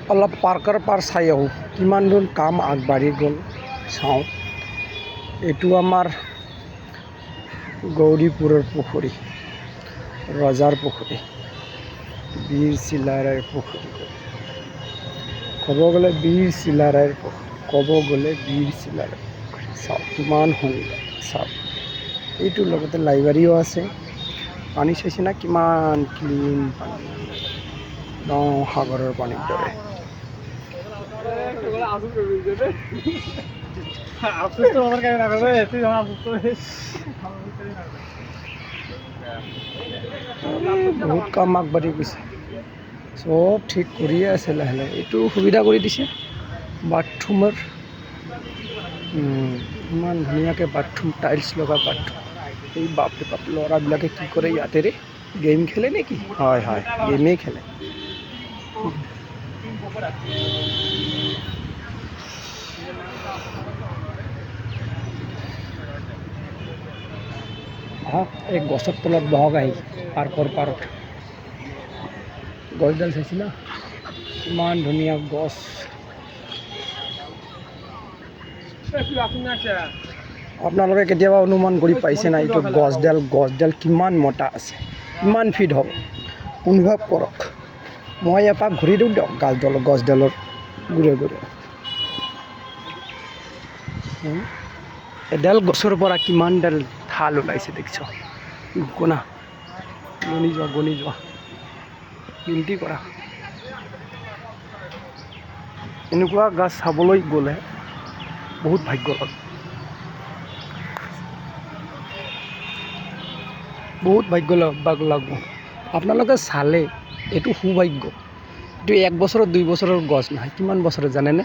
অলপ পাৰ্কৰ পাৰ চাই আহোঁ কিমান দূৰ কাম আগবাঢ়ি গ'ল চাওঁ। এইটো আমাৰ গৌৰীপুৰৰ পুখুৰী, ৰজাৰ পুখুৰী, বীৰ চিলাৰায়ৰ পুখুৰী। ক'ব গ'লে বীৰ চিলাৰায়ৰ পুখুৰী, চাওক কিমান সুন্দৰ। চাওক এইটোৰ লগতে লাইব্ৰেৰীও আছে। পানী চাইছে না কিমান ক্লিন পানী, সাগৰৰ পানীৰ দৰে। বহুত কাম আগবাঢ়ি গৈছে, চব ঠিক কৰিয়ে আছে লাহে লাহে। এইটো সুবিধা কৰি দিছে বাথৰুমৰ, ইমান ধুনীয়াকৈ বাথৰুম, টাইলছ লগা বাথৰুম। এই বাপৰে বাপ, ল'ৰাবিলাকে কি কৰে ইয়াতে ৰে? গেম খেলে নেকি? হয় হয়, গেমেই খেলে। আহক এই গছৰ তলত বহক আহি, পাৰ্কৰ পাৰত। গছডাল চাইছে না ইমান ধুনীয়া গছ। আপোনালোকে কেতিয়াবা অনুমান কৰি পাইছে না এইটো গছডাল কিমান মোটা আছে, কিমান ফিট হ'ব? অনুভৱ কৰক। মই এপাক ঘূৰি দিওঁ দিয়ক গছডালৰ ঘূৰে ঘূৰে। এডাল গছৰ পৰা কিমানডাল ঠাল ওলাইছে দেখিছ? কোনা গণি যোৱা গিনতি কৰা। এনেকুৱা গছ চাবলৈ গ'লে বহুত ভাগ্য লাগে, বহুত ভাগ্য লাগব। আপোনালোকে চালে এইটো সৌভাগ্য। এইটো 1 বছৰৰ 2 বছৰৰ গছ নহয়, কিমান বছৰৰ জানেনে?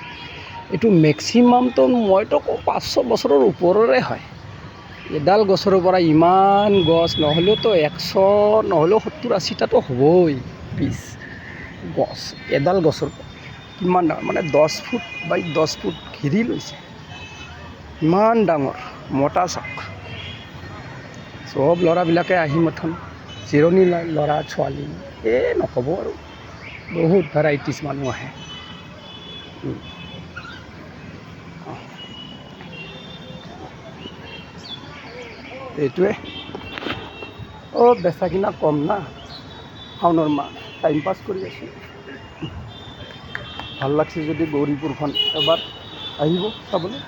এইটো মেক্সিমামটো মইতো কওঁ 500 বছৰৰ ওপৰৰে হয়। এডাল গছৰ পৰা ইমান গছ নহ'লেওতো 100, নহ'লেও 70-80টাতো হ'বই পিচ গছ। এডাল গছৰ পৰা কিমান ডাঙৰ, মানে 10 ফুট বাই 10 ফুট ঘেৰি লৈছে, ইমান ডাঙৰ মোটা চাওক। চব ল'ৰাবিলাকে আহি মাথোন জিৰণি লয়, ল'ৰা ছোৱালী নক'ব আৰু, বহুত ভেৰাইটিছ মানুহ আহে। এইটোৱে বেচা কিনা কম না, শাওনৰ মাহ, টাইম পাছ কৰি আছোঁ। ভাল লাগছে যদি গৌৰীপুৰখন এবাৰ আহিব চাবলৈ।